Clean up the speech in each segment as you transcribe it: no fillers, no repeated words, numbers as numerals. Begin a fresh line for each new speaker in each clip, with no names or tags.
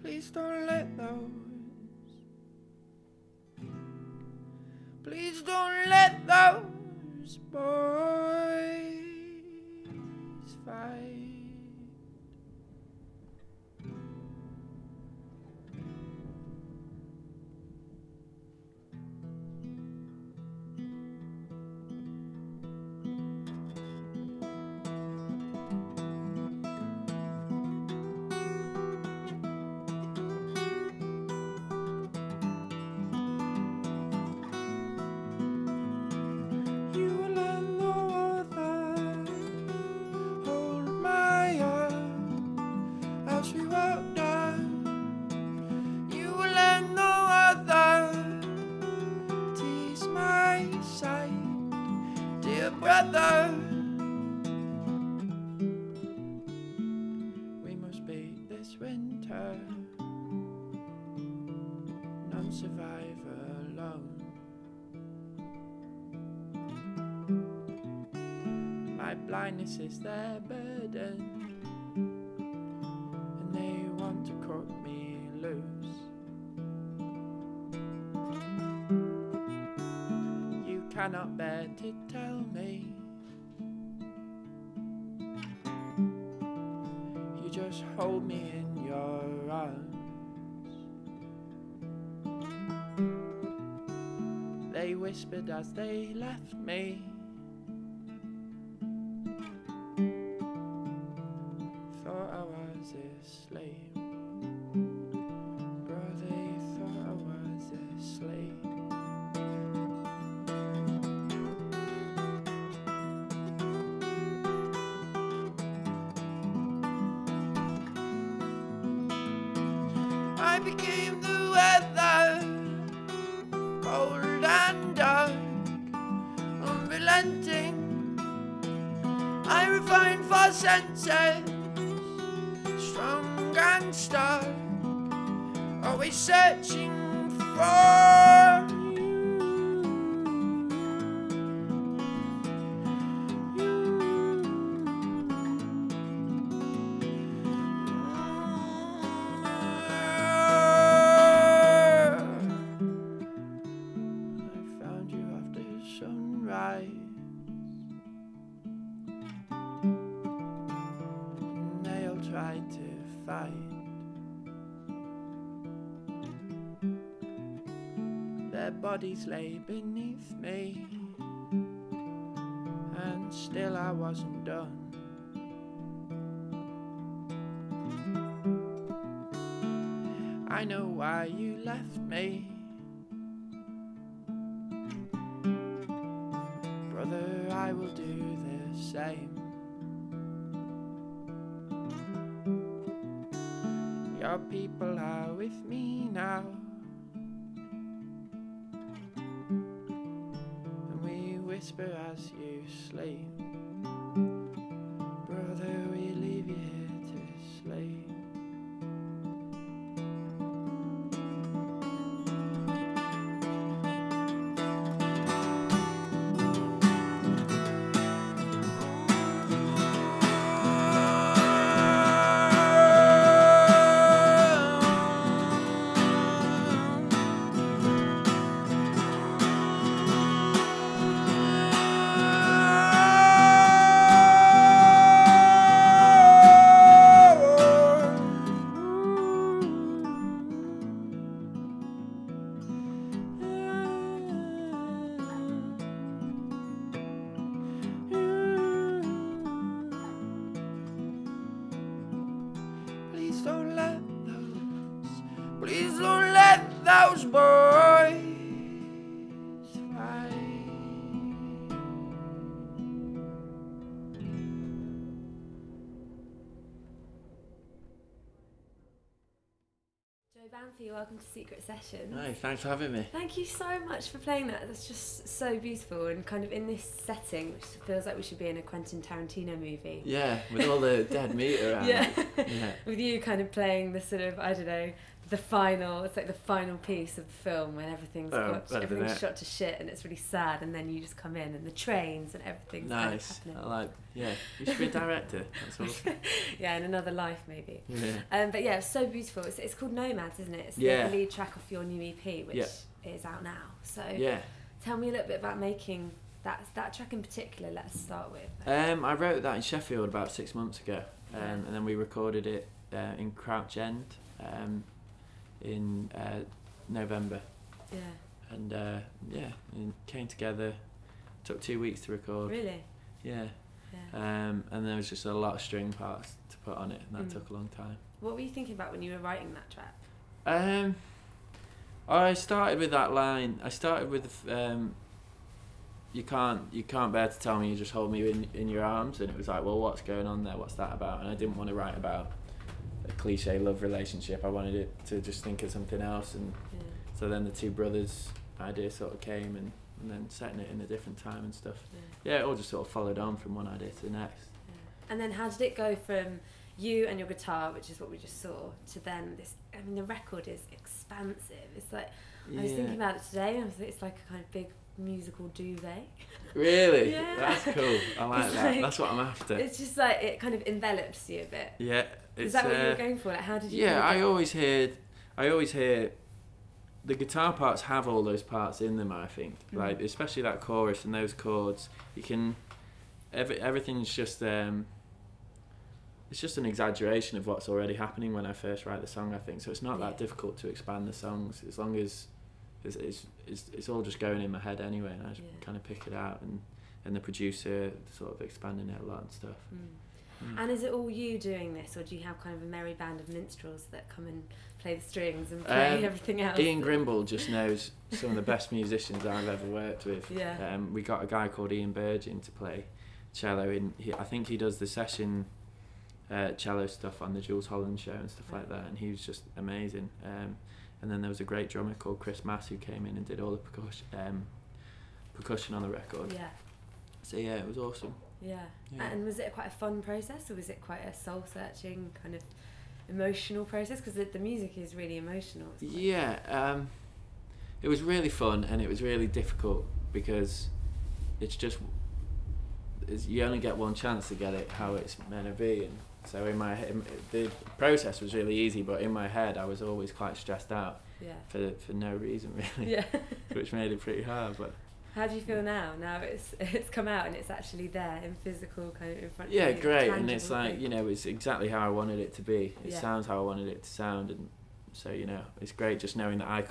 Please don't let those. Please don't let those boys fight. Brother, we must beat this winter. None survive alone. My blindness is their burden, and they want to cut me loose. You cannot bear to tell me. You just hold me in your arms. They whispered as they left me. Thought I was asleep. Bro, they thought I was asleep. I became the weather, cold and dark, unrelenting. I refined for senses, strong and stark, always searching for sunrise, and they all tried to fight. Their bodies lay beneath me, and still I wasn't done. I know why you left me. Brother, I will do the same. Your people are with me now, and we whisper as you sleep. Brother, we leave you here to sleep. Please don't let those boys fight.
Banfi, welcome to Secret Sessions.
Hi, thanks for having me.
Thank you so much for playing that. That's just so beautiful and kind of in this setting, which feels like we should be in a Quentin Tarantino movie.
Yeah, with all the dead meat around.
Yeah.
Yeah.
With you kind of playing the sort of, I don't know, the final. It's like the final piece of the film when everything's shot to shit and it's really sad, and then you just come in and the trains and everything's
nice.
kind of
I like. Yeah, you should be a director. That's awesome.
Yeah, in another life maybe.
Yeah.
But yeah, it's so beautiful. It's called Nomads, isn't it? It's
Yeah.
the lead track off your new EP, which is out now. So
Yeah.
tell me a little bit about making that track in particular. Let's start with.
I wrote that in Sheffield about 6 months ago, and then we recorded it in Crouch End in November.
Yeah.
And it came together. Took 2 weeks to record.
Really?
Yeah.
Yeah.
And there was just a lot of string parts to put on it, and that took a long time.
What were you thinking about when you were writing that track?
I started with that line. I started with you can't bear to tell me, you just hold me in your arms, and it was like, well, what's going on there? What's that about? And I didn't want to write about a cliche love relationship. I wanted it to just think of something else, and so then the two brothers idea sort of came, and then setting it in a different time and stuff. Yeah, it all just sort of followed on from one idea to the next.
And then how did it go from you and your guitar, which is what we just saw, to then this? I mean, the record is expansive. It's like, I was thinking about it today, and it's like a kind of big musical duvet.
Really?
Yeah.
That's cool. I like that.
Like,
that's what I'm after.
It's just like it kind of envelops you a bit.
Yeah.
Is that what you were going for? Like, how did you?
Yeah, I always hear the guitar parts have all those parts in them. I think, like especially that chorus and those chords. You can, everything's just it's just an exaggeration of what's already happening when I first write the song. I think so. It's not that difficult to expand the songs as long as it's all just going in my head anyway, and I just kind of pick it out, and the producer sort of expanding it a lot and stuff.
And is it all you doing this, or do you have kind of a merry band of minstrels that come and play the strings and play everything else?
Ian Grimble just knows some of the best musicians I've ever worked with.
Yeah.
We got a guy called Ian Burgin to play cello I think he does the session cello stuff on the Jules Holland show and stuff like that, and he was just amazing. And then there was a great drummer called Chris Mass who came in and did all the percussion on the record.
Yeah.
So yeah, it was awesome.
Yeah. And was it quite a fun process, or was it quite a soul-searching kind of emotional process? Because the music is really emotional.
Yeah. It was really fun, and it was really difficult because you only get one chance to get it how it's meant to be, and so in my head the process was really easy, but in my head I was always quite stressed out for no reason really, which made it pretty hard. But
how do you feel now it's come out and it's actually there in physical, kind of in front of you?
Yeah, great. And it's like, it's exactly how I wanted it to be. It sounds how I wanted it to sound, and so it's great just knowing that I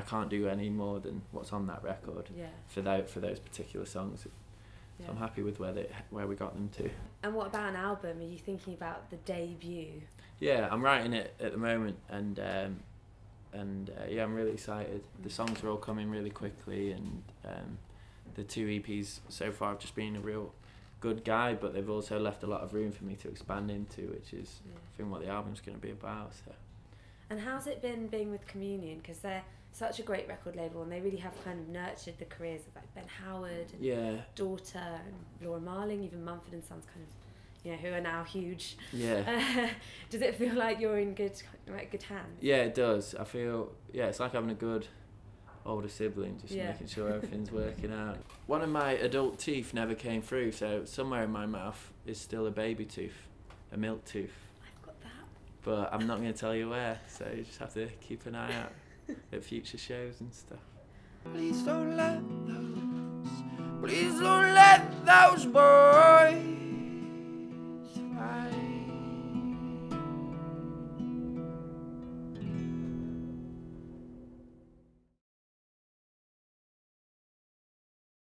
can't do any more than what's on that record for those particular songs. So I'm happy with where we got them to.
And what about an album? Are you thinking about the debut?
Yeah, I'm writing it at the moment, and I'm really excited. The songs are all coming really quickly, and the 2 EPs so far have just been a real good guide, but they've also left a lot of room for me to expand into, which is I think what the album's going to be about. So.
And how's it been being with Communion? Because they're such a great record label, and they really have kind of nurtured the careers of like Ben Howard and Daughter and Laura Marling, even Mumford and Sons, kind of, who are now huge. Yeah. Does it feel like you're in good hands?
Yeah, it does. I feel it's like having a good older sibling, just making sure everything's working out. One of my adult teeth never came through, so somewhere in my mouth is still a baby tooth, a milk tooth.
I've got that.
But I'm not going to tell you where, so you just have to keep an eye out at future shows and stuff.
Please don't let those birds